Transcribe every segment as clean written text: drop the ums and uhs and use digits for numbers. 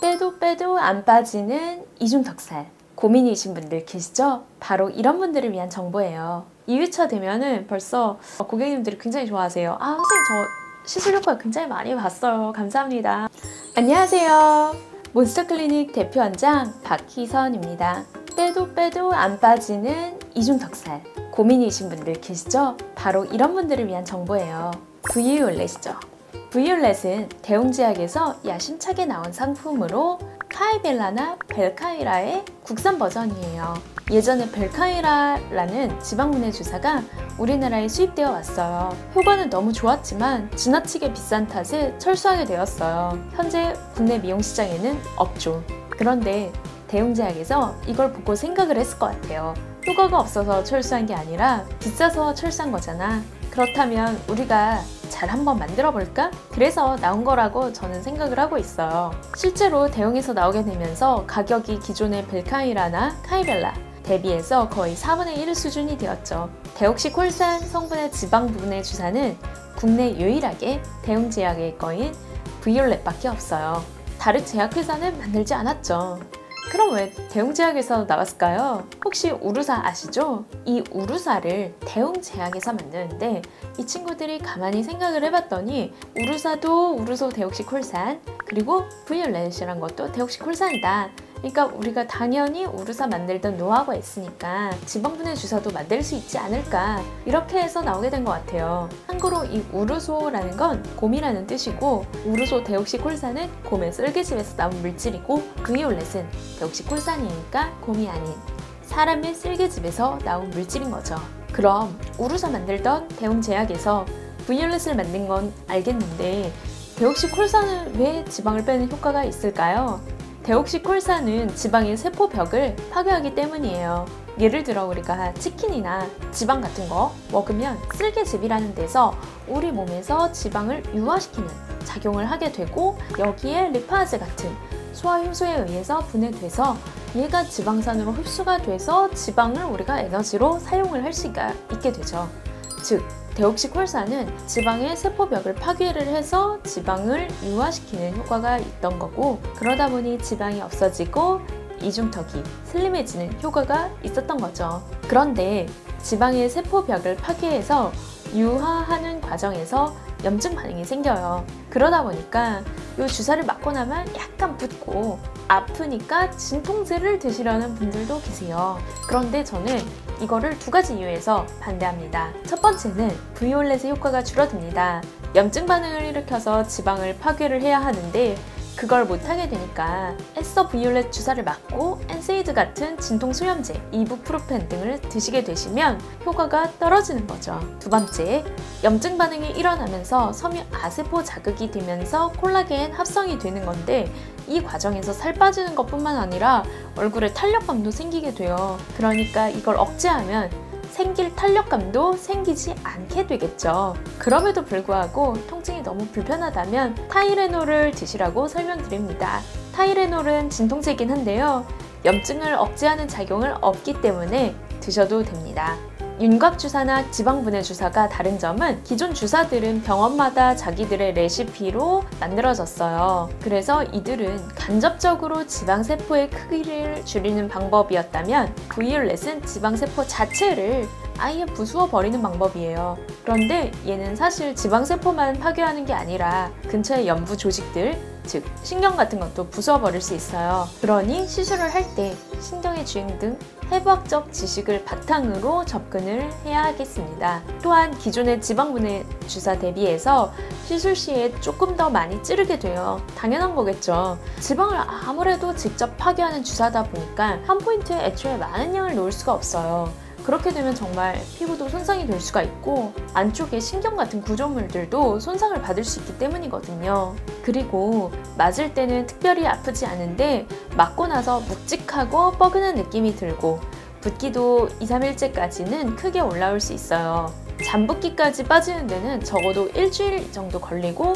빼도 빼도 안 빠지는 이중턱살. 고민이신 분들 계시죠? 바로 이런 분들을 위한 정보예요. 2회차 되면은 벌써 고객님들이 굉장히 좋아하세요. 아, 선생님 저 시술 효과 굉장히 많이 봤어요. 감사합니다. 안녕하세요. 몬스터클리닉 대표원장 박희선입니다. 빼도 빼도 안 빠지는 이중턱살. 고민이신 분들 계시죠? 바로 이런 분들을 위한 정보예요. Violet이죠. Violet은 대웅제약에서 야심차게 나온 상품으로 카이벨라나 벨카이라의 국산 버전이에요. 예전에 벨카이라라는 지방분해 주사가 우리나라에 수입되어 왔어요. 효과는 너무 좋았지만 지나치게 비싼 탓에 철수하게 되었어요. 현재 국내 미용 시장에는 없죠. 그런데 대웅제약에서 이걸 보고 생각을 했을 것 같아요. 효과가 없어서 철수한 게 아니라 비싸서 철수한 거잖아. 그렇다면 우리가 잘 한번 만들어 볼까? 그래서 나온 거라고 저는 생각을 하고 있어요. 실제로 대웅에서 나오게 되면서 가격이 기존의 벨카이라나 카이벨라 대비해서 거의 4분의 1 수준이 되었죠. 데옥시콜산 성분의 지방 부분의 주사는 국내 유일하게 대웅제약의 거인 Violet밖에 없어요. 다른 제약회사는 만들지 않았죠. 그럼 왜 대웅제약에서 나왔을까요? 혹시 우루사 아시죠? 이 우루사를 대웅제약에서 만드는데 이 친구들이 가만히 생각을 해봤더니 우루사도 우루소 데옥시콜산 그리고 Violet이란 것도 데옥시콜산이다. 그러니까 우리가 당연히 우루사 만들던 노하우가 있으니까 지방분해 주사도 만들 수 있지 않을까, 이렇게 해서 나오게 된 것 같아요. 참고로 이 우루소라는 건 곰이라는 뜻이고 우루소 데옥시콜산은 곰의 쓸개즙에서 나온 물질이고 Violet은 데옥시콜산이니까 곰이 아닌 사람의 쓸개즙에서 나온 물질인 거죠. 그럼 우루사 만들던 대웅제약에서 Violet을 만든 건 알겠는데 데옥시콜산은 왜 지방을 빼는 효과가 있을까요? 데옥시콜산은 지방의 세포벽을 파괴하기 때문이에요. 예를 들어 우리가 치킨이나 지방 같은 거 먹으면 쓸개즙이라는 데서 우리 몸에서 지방을 유화시키는 작용을 하게 되고 여기에 리파즈 같은 소화효소에 의해서 분해돼서 얘가 지방산으로 흡수가 돼서 지방을 우리가 에너지로 사용을 할 수가 있게 되죠. 즉 데옥시콜산은 지방의 세포벽을 파괴를 해서 지방을 유화시키는 효과가 있던 거고, 그러다 보니 지방이 없어지고 이중턱이 슬림해지는 효과가 있었던 거죠. 그런데 지방의 세포벽을 파괴해서 유화하는 과정에서 염증 반응이 생겨요. 그러다 보니까 이 주사를 맞고 나면 약간 붓고 아프니까 진통제를 드시려는 분들도 계세요. 그런데 저는 이거를 두 가지 이유에서 반대합니다. 첫 번째는 Violet의 효과가 줄어듭니다. 염증 반응을 일으켜서 지방을 파괴를 해야 하는데 그걸 못하게 되니까 애써 Violet 주사를 맞고 엔세이드 같은 진통 수염제, 이부프로펜 등을 드시게 되시면 효과가 떨어지는 거죠. 두 번째, 염증 반응이 일어나면서 섬유 아세포 자극이 되면서 콜라겐 합성이 되는 건데 이 과정에서 살 빠지는 것뿐만 아니라 얼굴에 탄력감도 생기게 돼요. 그러니까 이걸 억제하면 생길 탄력감도 생기지 않게 되겠죠. 그럼에도 불구하고 통증이 너무 불편하다면 타이레놀을 드시라고 설명드립니다. 타이레놀은 진통제이긴 한데요. 염증을 억제하는 작용을 없기 때문에 드셔도 됩니다. 윤곽주사나 지방분해 주사가 다른 점은 기존 주사들은 병원마다 자기들의 레시피로 만들어졌어요. 그래서 이들은 간접적으로 지방세포의 크기를 줄이는 방법이었다면 Violet은 지방세포 자체를 아예 부수어 버리는 방법이에요. 그런데 얘는 사실 지방세포만 파괴하는 게 아니라 근처의 연부 조직들, 즉 신경 같은 것도 부수어 버릴 수 있어요. 그러니 시술을 할 때 신경의 주행 등 해부학적 지식을 바탕으로 접근을 해야 하겠습니다. 또한 기존의 지방분해 주사 대비해서 시술 시에 조금 더 많이 찌르게 돼요. 당연한 거겠죠. 지방을 아무래도 직접 파괴하는 주사다 보니까 한 포인트에 애초에 많은 양을 놓을 수가 없어요. 그렇게 되면 정말 피부도 손상이 될 수가 있고 안쪽에 신경 같은 구조물들도 손상을 받을 수 있기 때문이거든요. 그리고 맞을 때는 특별히 아프지 않은데 맞고 나서 묵직하고 뻐근한 느낌이 들고 붓기도 2-3일째까지는 크게 올라올 수 있어요. 잠붓기까지 빠지는 데는 적어도 일주일 정도 걸리고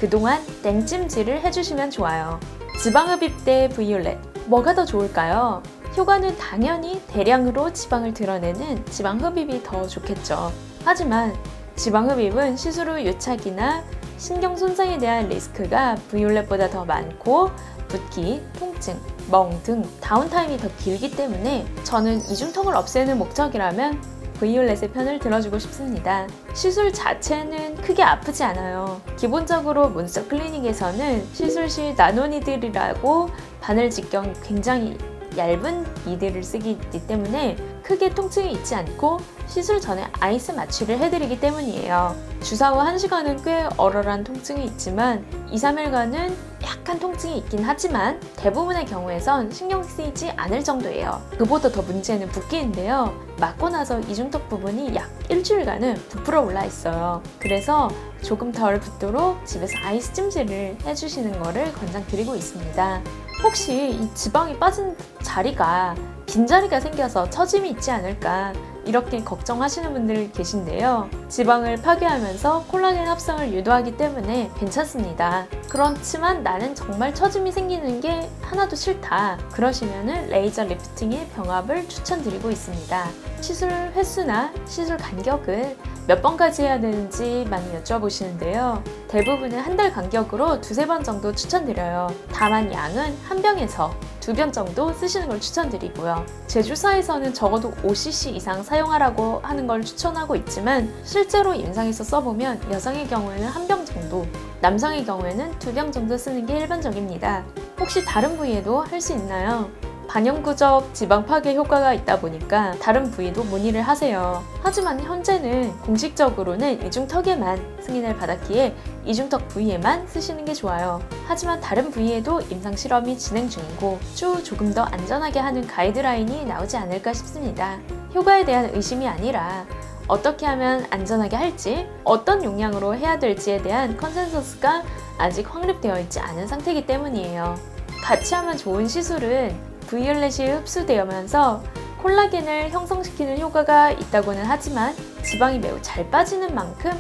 그동안 땡찜질을 해주시면 좋아요. 지방흡입 대 Violet, 뭐가 더 좋을까요? 효과는 당연히 대량으로 지방을 드러내는 지방흡입이 더 좋겠죠. 하지만 지방흡입은 시술 후 유착이나 신경 손상에 대한 리스크가 Violet보다 더 많고 붓기, 통증, 멍 등 다운타임이 더 길기 때문에 저는 이중턱을 없애는 목적이라면 브이올렛의 편을 들어주고 싶습니다. 시술 자체는 크게 아프지 않아요. 기본적으로 몬스터 클리닉에서는 시술 시 나노니들이라고 바늘 직경 굉장히 얇은 니들을 쓰기 때문에 크게 통증이 있지 않고 시술 전에 아이스 마취를 해드리기 때문이에요. 주사 후 1시간은 꽤 얼얼한 통증이 있지만 2-3일간은 약간 통증이 있긴 하지만 대부분의 경우에선 신경 쓰이지 않을 정도예요. 그보다 더 문제는 붓기인데요. 맞고 나서 이중턱 부분이 약 일주일간은 부풀어 올라 있어요. 그래서 조금 덜 붓도록 집에서 아이스 찜질을 해주시는 거를 권장드리고 있습니다. 혹시 이 지방이 빠진 자리가 빈자리가 생겨서 처짐이 있지 않을까 이렇게 걱정하시는 분들 계신데요. 지방을 파괴하면서 콜라겐 합성을 유도하기 때문에 괜찮습니다. 그렇지만 나는 정말 처짐이 생기는 게 하나도 싫다 그러시면은 레이저 리프팅의 병합을 추천드리고 있습니다. 시술 횟수나 시술 간격을 몇 번까지 해야 되는지 많이 여쭤보시는데요. 대부분은 한 달 간격으로 2-3번 정도 추천드려요. 다만 양은 한 병에서 2병 정도 쓰시는 걸 추천드리고요. 제조사에서는 적어도 5cc 이상 사용하라고 하는 걸 추천하고 있지만 실제로 임상에서 써보면 여성의 경우에는 한 병 정도, 남성의 경우에는 2병 정도 쓰는 게 일반적입니다. 혹시 다른 부위에도 할 수 있나요? 반영구적 지방 파괴 효과가 있다 보니까 다른 부위도 문의를 하세요. 하지만 현재는 공식적으로는 이중턱에만 승인을 받았기에 이중턱 부위에만 쓰시는 게 좋아요. 하지만 다른 부위에도 임상 실험이 진행 중이고 추후 조금 더 안전하게 하는 가이드라인이 나오지 않을까 싶습니다. 효과에 대한 의심이 아니라 어떻게 하면 안전하게 할지, 어떤 용량으로 해야 될지에 대한 컨센서스가 아직 확립되어 있지 않은 상태이기 때문이에요. 같이 하면 좋은 시술은 브이올렛이 흡수되면서 콜라겐을 형성시키는 효과가 있다고는 하지만 지방이 매우 잘 빠지는 만큼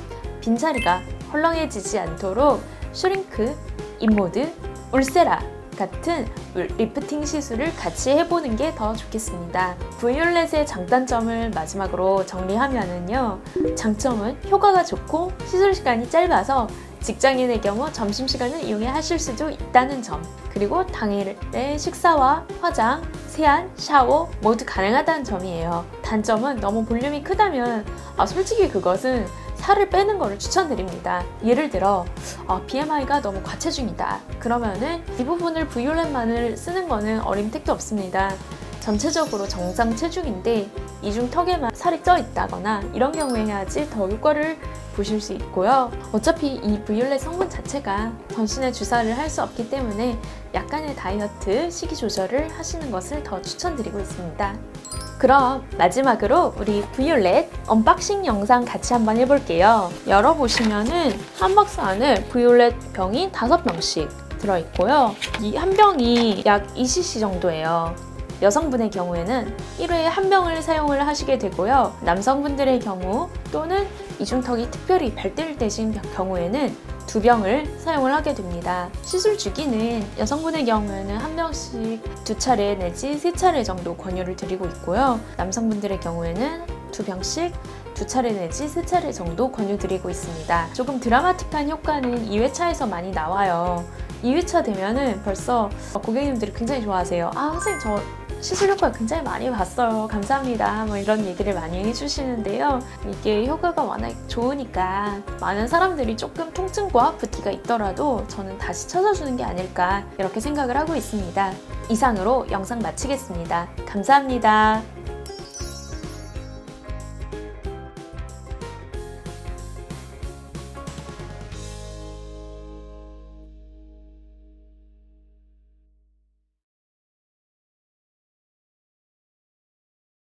빈자리가 헐렁해지지 않도록 슈링크, 인모드, 울세라 같은 리프팅 시술을 같이 해보는 게 더 좋겠습니다. 브이올렛의 장단점을 마지막으로 정리하면은요. 장점은 효과가 좋고 시술 시간이 짧아서 직장인의 경우 점심시간을 이용해 하실 수도 있다는 점, 그리고 당일에 식사와 화장, 세안, 샤워 모두 가능하다는 점이에요. 단점은 너무 볼륨이 크다면 솔직히 그것은 살을 빼는 거를 추천드립니다. 예를 들어 BMI가 너무 과체중이다 그러면은 이 부분을 브이올렛만을 쓰는 거는 어림택도 없습니다. 전체적으로 정상 체중인데 이중턱에만 살이 쪄 있다거나 이런 경우에 해야지 더 효과를 보실 수 있고요. 어차피 이 브이올렛 성분 자체가 전신에 주사를 할 수 없기 때문에 약간의 다이어트 시기 조절을 하시는 것을 더 추천드리고 있습니다. 그럼 마지막으로 우리 브이올렛 언박싱 영상 같이 한번 해볼게요. 열어보시면은 한 박스 안에 브이올렛 병이 5병씩 들어있고요. 이 한 병이 약 2cc 정도예요. 여성분의 경우에는 1회에 한 병을 사용을 하시게 되고요. 남성분들의 경우 또는 이중턱이 특별히 발달되신 경우에는 2병을 사용을 하게 됩니다. 시술 주기는 여성분의 경우에는 한 병씩 2차례 내지 3차례 정도 권유를 드리고 있고요. 남성분들의 경우에는 2병씩 2차례 내지 3차례 정도 권유드리고 있습니다. 조금 드라마틱한 효과는 2회차에서 많이 나와요. 2회차 되면은 벌써 고객님들이 굉장히 좋아하세요. 선생님 저 시술 효과 굉장히 많이 봤어요. 감사합니다. 뭐 이런 얘기를 많이 해주시는데요. 이게 효과가 워낙 좋으니까 많은 사람들이 조금 통증과 붓기가 있더라도 저는 다시 찾아주는 게 아닐까 이렇게 생각을 하고 있습니다. 이상으로 영상 마치겠습니다. 감사합니다.